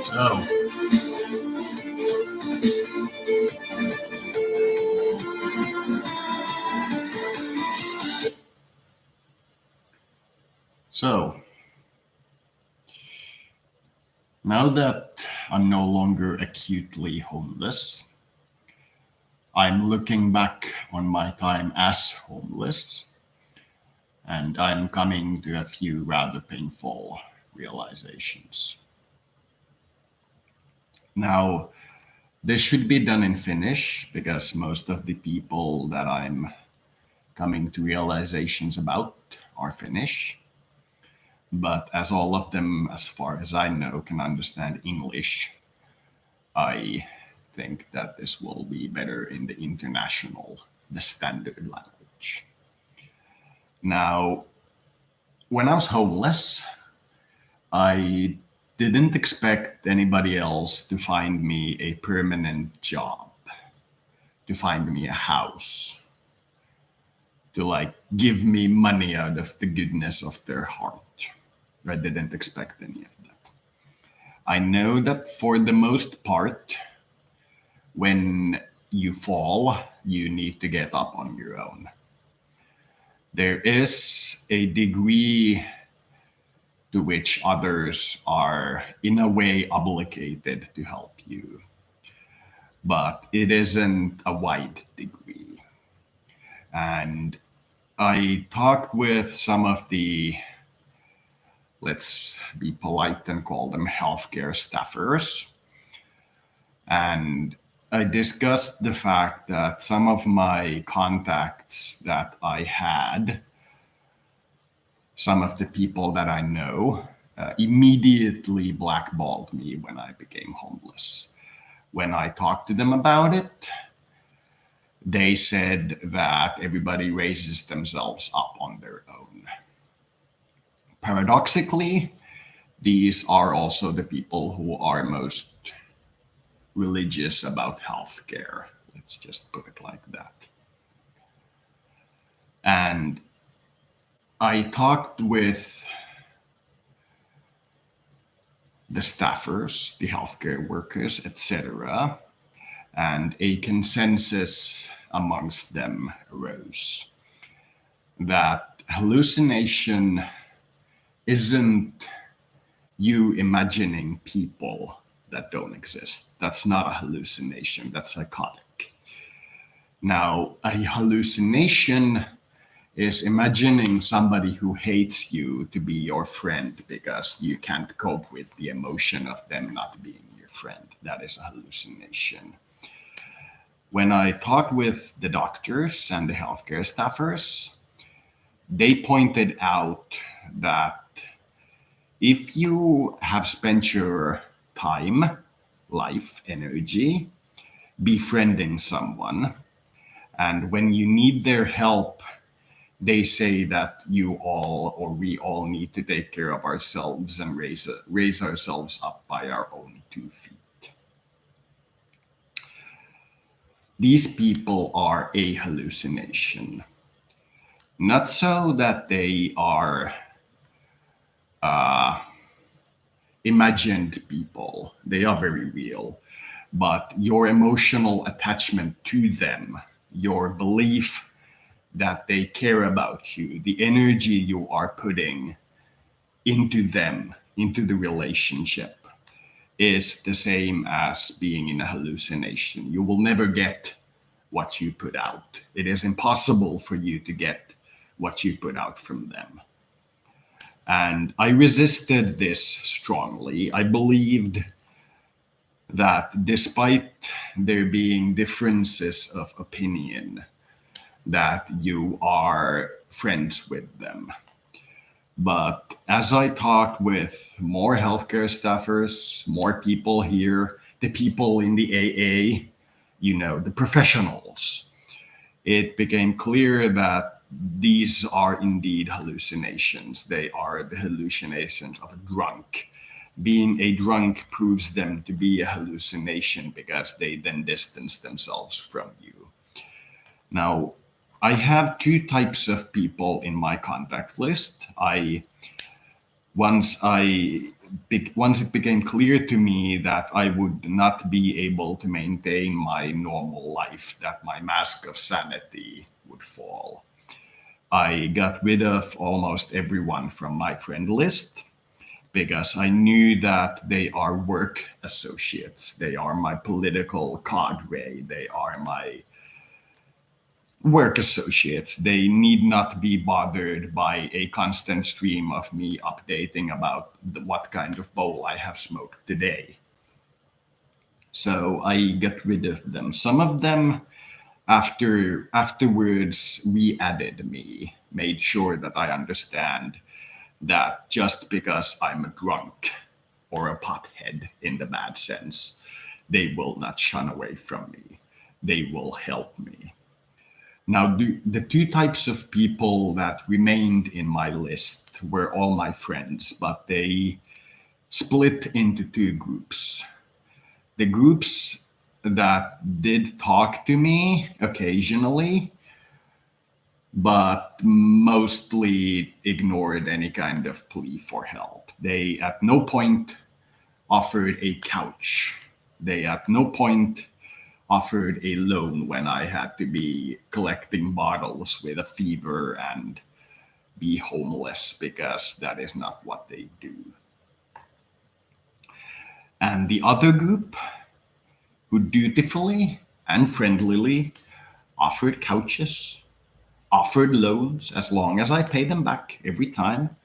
So, so now that I'm no longer acutely homeless, I'm looking back on my time as homeless, and I'm coming to a few rather painful realizations. Now, this should be done in Finnish because most of the people that I'm coming to realizations about are Finnish. But as all of them, as far as I know, can understand English, I think that this will be better in the international, the standard language. Now, when I was homeless, I didn't expect anybody else to find me a permanent job, to find me a house, to like give me money out of the goodness of their heart. I didn't expect any of that. I know that for the most part, when you fall, you need to get up on your own. There is a degree to which others are, in a way, obligated to help you, but it isn't a wide degree. And I talked with some of the, let's be polite and call them healthcare staffers. And I discussed the fact that some of my contacts that I had, some of the people that I know, immediately blackballed me when I became homeless. When I talked to them about it, they said that everybody raises themselves up on their own. Paradoxically, these are also the people who are most religious about healthcare. Let's just put it like that. And I talked with the staffers, the healthcare workers, etc., and a consensus amongst them arose that hallucination isn't you imagining people that don't exist. That's not a hallucination, that's psychotic. Now, a hallucination is imagining somebody who hates you to be your friend because you can't cope with the emotion of them not being your friend. That is a hallucination. When I talked with the doctors and the healthcare staffers, they pointed out that if you have spent your time, life, energy befriending someone, and when you need their help, they say that you all or we all need to take care of ourselves and raise ourselves up by our own 2 feet. These people are a hallucination. Not so that they are imagined people, they are very real, but your emotional attachment to them, your belief that they care about you, the energy you are putting into them, into the relationship, is the same as being in a hallucination. You will never get what you put out. It is impossible for you to get what you put out from them. And I resisted this strongly. I believed that despite there being differences of opinion, that you are friends with them. But as I talked with more healthcare staffers, more people here, the people in the AA, the professionals, it became clear that these are indeed hallucinations. They are the hallucinations of a drunk. being a drunk proves them to be a hallucination because they then distance themselves from you. Now, I have two types of people in my contact list. Once once it became clear to me that I would not be able to maintain my normal life, that my mask of sanity would fall, I got rid of almost everyone from my friend list because I knew that they are work associates. They are my political cadre. They are my work associates. They need not be bothered by a constant stream of me updating about what kind of bowl I have smoked today. So I got rid of them. Some of them afterwards re-added me, made sure that I understand that just because I'm a drunk or a pothead in the bad sense, they will not shun away from me. They will help me. Now, the two types of people that remained in my list were all my friends, but they split into two groups. The groups that did talk to me occasionally, but mostly ignored any kind of plea for help. They at no point offered a couch. They at no point offered a loan when I had to be collecting bottles with a fever and be homeless, because that is not what they do. And the other group, who dutifully and friendlily offered couches, offered loans as long as I pay them back every time,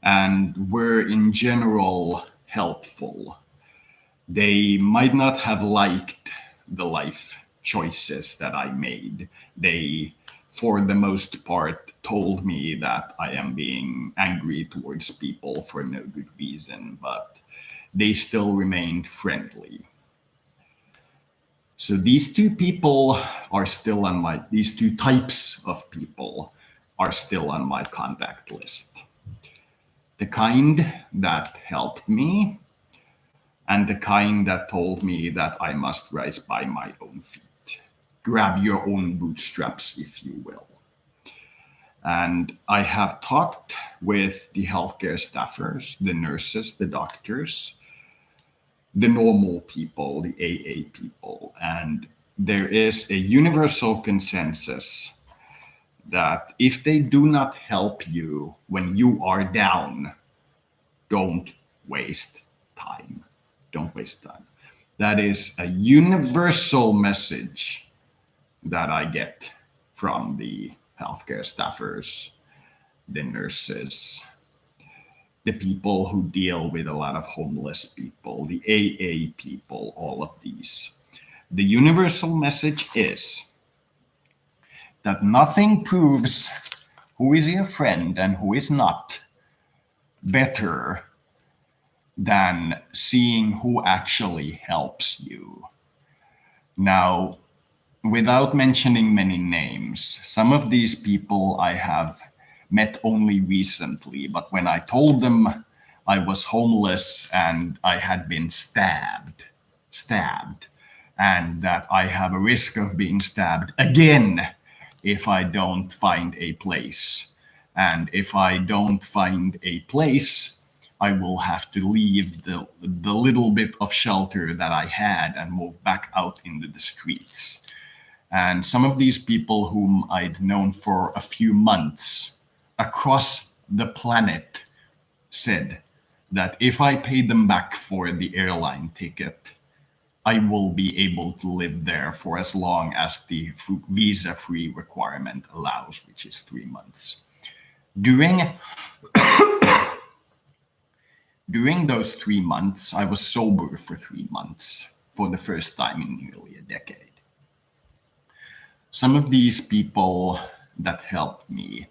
and were in general helpful. They might not have liked the life choices that I made. They, for the most part, told me that I am being angry towards people for no good reason, but they still remained friendly. So these two people are still on these two types of people are still on my contact list. The kind that helped me, and the kind that told me that I must rise by my own feet. Grab your own bootstraps, if you will. And I have talked with the healthcare staffers, the nurses, the doctors, the normal people, the AA people, and there is a universal consensus that if they do not help you when you are down, don't waste time. Don't waste time. That is a universal message that I get from the healthcare staffers, the nurses, the people who deal with a lot of homeless people, the AA people, all of these. The universal message is that nothing proves who is your friend and who is not better than seeing who actually helps you. Now, without mentioning many names, some of these people I have met only recently, but when I told them I was homeless and I had been stabbed, and that I have a risk of being stabbed again if I don't find a place. And if I don't find a place, I will have to leave the little bit of shelter that I had and move back out into the streets. And some of these people whom I'd known for a few months across the planet said that if I pay them back for the airline ticket, I will be able to live there for as long as the visa-free requirement allows, which is 3 months. During those 3 months, I was sober for 3 months for the first time in nearly a decade. Some of these people that helped me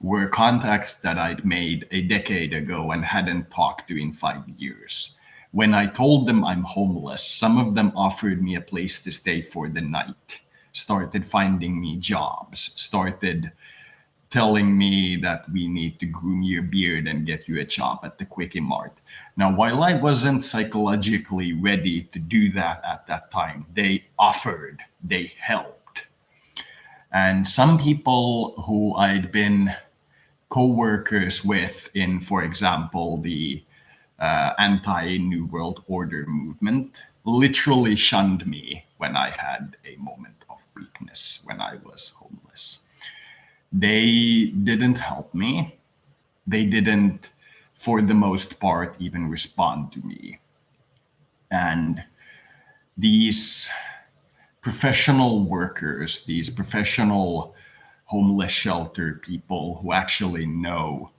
were contacts that I'd made a decade ago and hadn't talked to in 5 years. When I told them I'm homeless, some of them offered me a place to stay for the night, started finding me jobs, started telling me that we need to groom your beard and get you a job at the Quickie Mart. Now, while I wasn't psychologically ready to do that at that time, they offered, they helped. And some people who I'd been co-workers with in, for example, the anti-New World Order movement, literally shunned me when I had a moment of weakness, when I was homeless. They didn't help me. They didn't, for the most part, even respond to me. And these professional workers, these professional homeless shelter people who actually know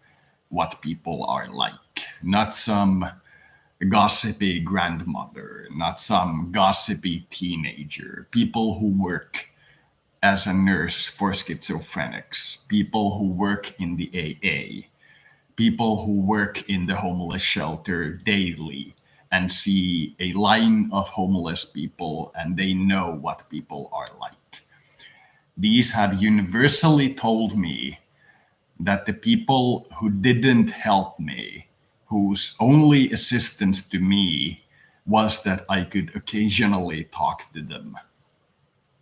what people are like, not some gossipy grandmother, not some gossipy teenager, people who work as a nurse for schizophrenics, people who work in the AA, people who work in the homeless shelter daily and see a line of homeless people and they know what people are like. These have universally told me that the people who didn't help me, whose only assistance to me was that I could occasionally talk to them,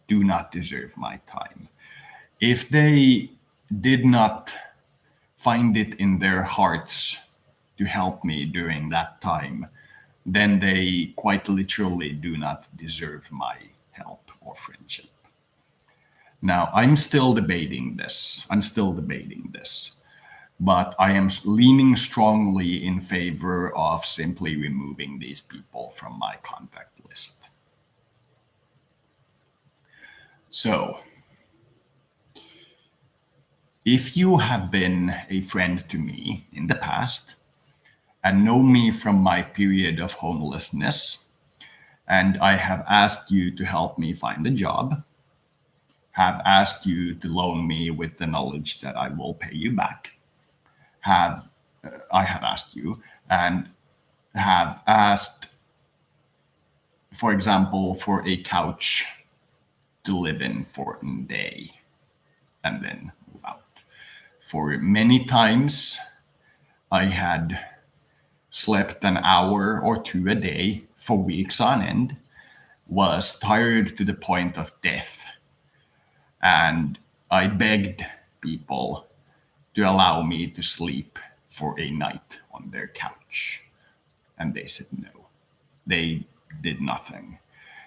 do not deserve my time. If they did not find it in their hearts to help me during that time, then they quite literally do not deserve my help or friendship. Now, I'm still debating this. But I am leaning strongly in favor of simply removing these people from my contact list. So, if you have been a friend to me in the past and know me from my period of homelessness, and I have asked you to help me find a job, have asked you to loan me with the knowledge that I will pay you back, I have asked you and have asked, for example, for a couch to live in for a day and then move out. For many times, I had slept an hour or two a day for weeks on end, was tired to the point of death, and I begged people to allow me to sleep for a night on their couch. And they said no. They did nothing.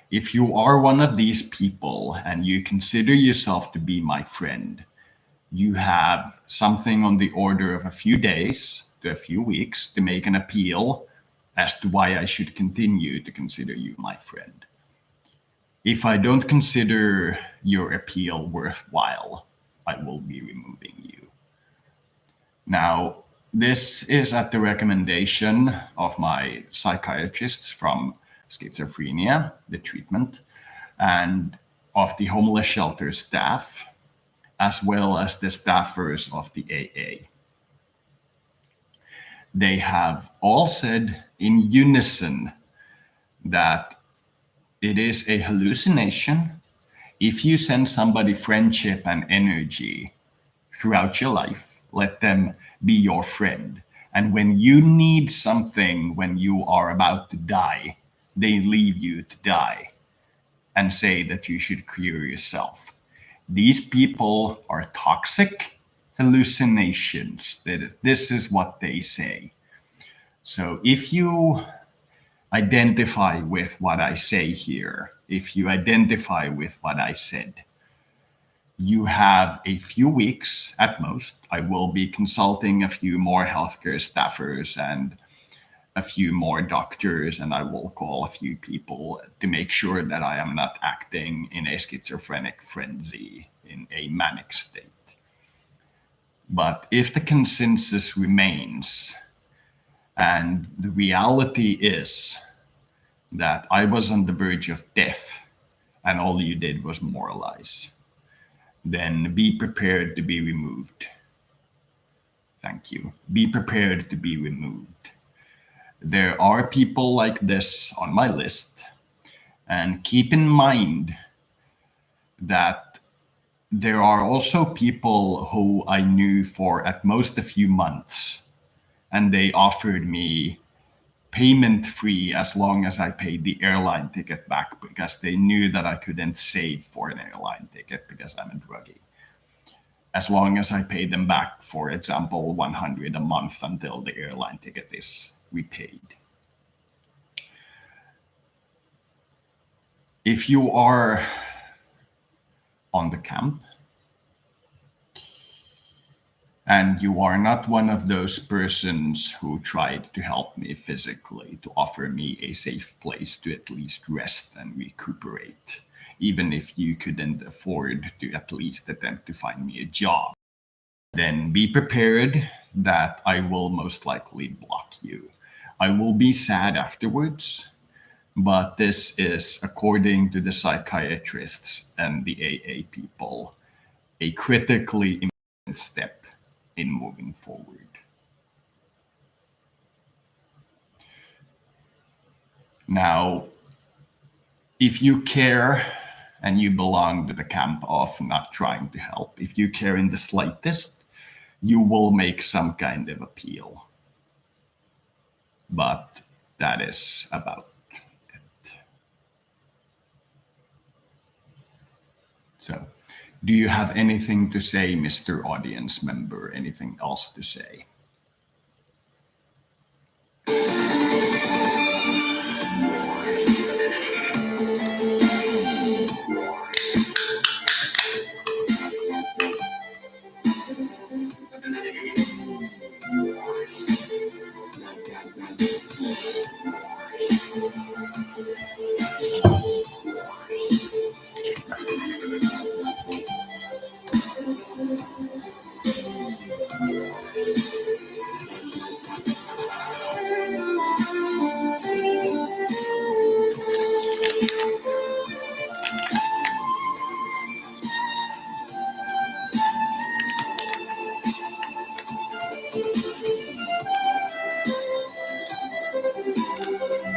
If you are one of these people and you consider yourself to be my friend, you have something on the order of a few days to a few weeks to make an appeal as to why I should continue to consider you my friend. If I don't consider your appeal worthwhile, I will be removing you. Now, this is at the recommendation of my psychiatrists from schizophrenia, the treatment, and of the homeless shelter staff, as well as the staffers of the AA. They have all said in unison that it is a hallucination if you send somebody friendship and energy throughout your life. Let them be your friend. And when you need something, when you are about to die, they leave you to die and say that you should cure yourself. These people are toxic hallucinations. This is what they say. So if you identify with what I say here, if you identify with what I said, you have a few weeks at most. I will be consulting a few more healthcare staffers and a few more doctors, and I will call a few people to make sure that I am not acting in a schizophrenic frenzy, in a manic state. But if the consensus remains, and the reality is that I was on the verge of death, and all you did was moralize, then be prepared to be removed. Thank you. Be prepared to be removed. There are people like this on my list, and keep in mind that there are also people who I knew for at most a few months, and they offered me payment free as long as I paid the airline ticket back because they knew that I couldn't save for an airline ticket because I'm a druggie. As long as I pay them back, for example, 100 a month until the airline ticket is repaid. If you are on the camp and you are not one of those persons who tried to help me physically, to offer me a safe place to at least rest and recuperate, even if you couldn't afford to at least attempt to find me a job, then be prepared that I will most likely block you. I will be sad afterwards, but this is, according to the psychiatrists and the AA people, a critically important step in moving forward. Now, if you care and you belong to the camp of not trying to help, if you care in the slightest, you will make some kind of appeal. But that is about it. So, do you have anything to say, Mr. Audience Member? Anything else to say?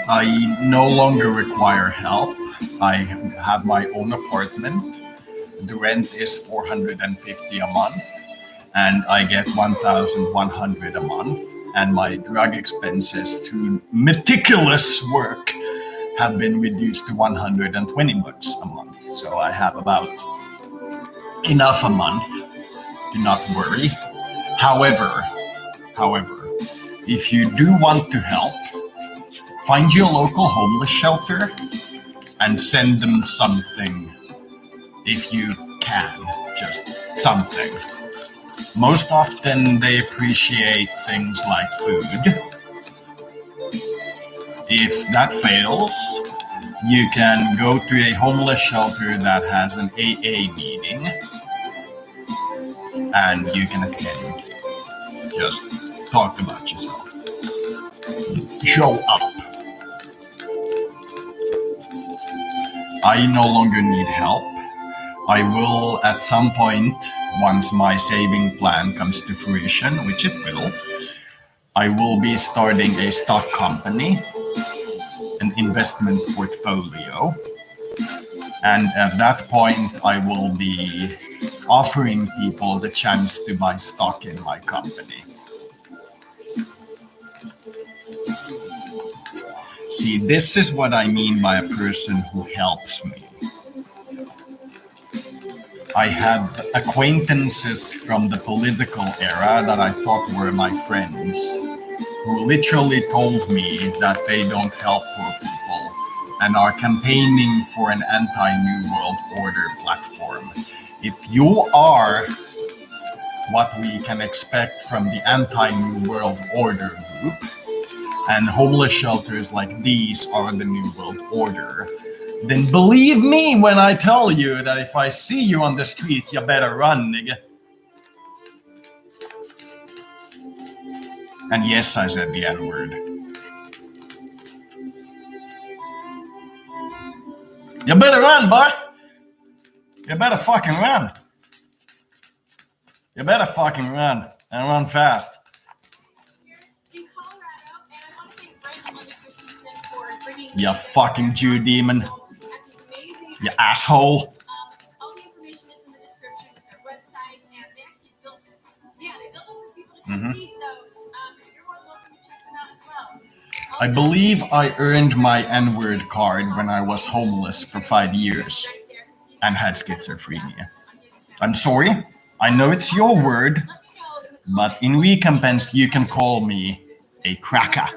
I no longer require help. I have my own apartment. The rent is 450 a month, and I get 1,100 a month. And my drug expenses through meticulous work have been reduced to 120 bucks a month. So I have about enough a month to not worry. However, if you do want to help, find your local homeless shelter and send them something if you can, just something. Most often they appreciate things like food. If that fails, you can go to a homeless shelter that has an AA meeting and you can attend. Just talk about yourself. Show up. I no longer need help. I will, at some point, once my saving plan comes to fruition, which it will, I will be starting a stock company, an investment portfolio. And at that point, I will be offering people the chance to buy stock in my company. See, this is what I mean by a person who helps me. I have acquaintances from the political era that I thought were my friends, who literally told me that they don't help poor people and are campaigning for an anti-New World Order platform. If you are what we can expect from the anti-New World Order group, and homeless shelters like these are the New World Order, then believe me when I tell you that if I see you on the street, you better run, nigga. And yes, I said the N-word. You better run, boy. You better fucking run. You better fucking run, and run fast. In Colorado, and I want to thank Brent Monday Christensen for bringing you fucking Jew demon. You asshole. All the information is in the description Mhm. I believe I earned my N-word card when I was homeless for 5 years and had schizophrenia. I'm sorry. I know it's your word, but in recompense, you can call me a cracker.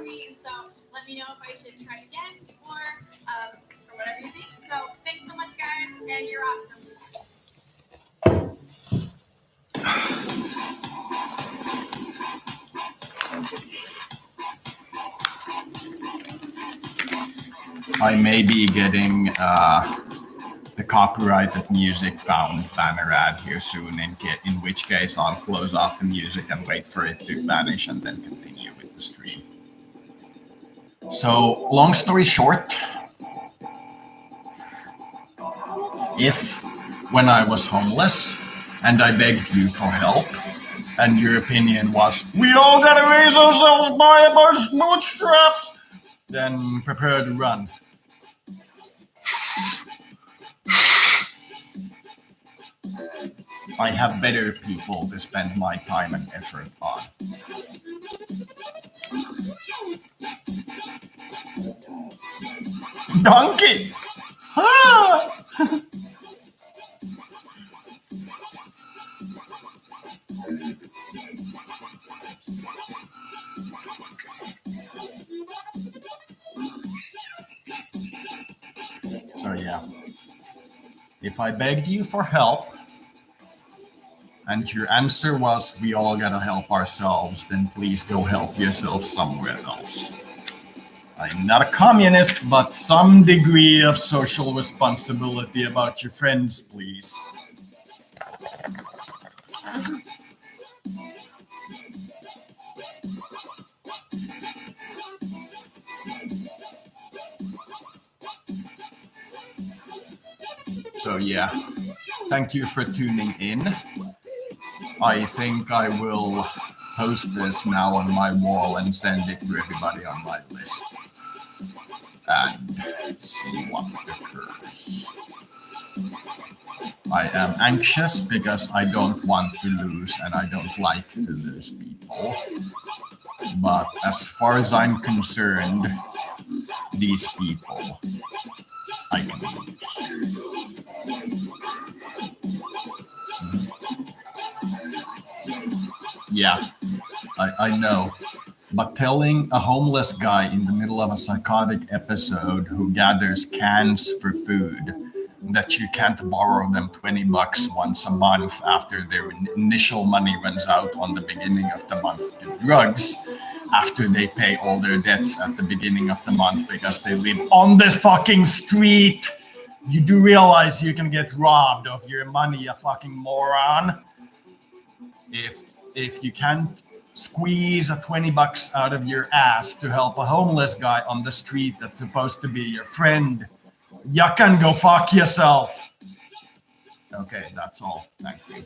I may be getting the copyrighted music found banner ad here soon, in which case I'll close off the music and wait for it to vanish and then continue with the stream. So, long story short, if when I was homeless and I begged you for help, and your opinion was, we all gotta raise ourselves by our bootstraps, then prepare to run. I have better people to spend my time and effort on. Donkey! Ah! So yeah, if I begged you for help and your answer was we all gotta help ourselves, then please go help yourself somewhere else. I'm not a communist, but some degree of social responsibility about your friends, please. So yeah, thank you for tuning in. I think I will post this now on my wall and send it to everybody on my list and see what occurs. I am anxious because I don't want to lose and I don't like to lose people. But as far as I'm concerned, these people I can lose. Yeah, I know. But telling a homeless guy in the middle of a psychotic episode who gathers cans for food that you can't borrow them $20 once a month after their initial money runs out on the beginning of the month to drugs, after they pay all their debts at the beginning of the month because they live on the fucking street. You do realize you can get robbed of your money, you fucking moron. If you can't squeeze a $20 out of your ass to help a homeless guy on the street that's supposed to be your friend, you can go fuck yourself. Okay, that's all. Thank you.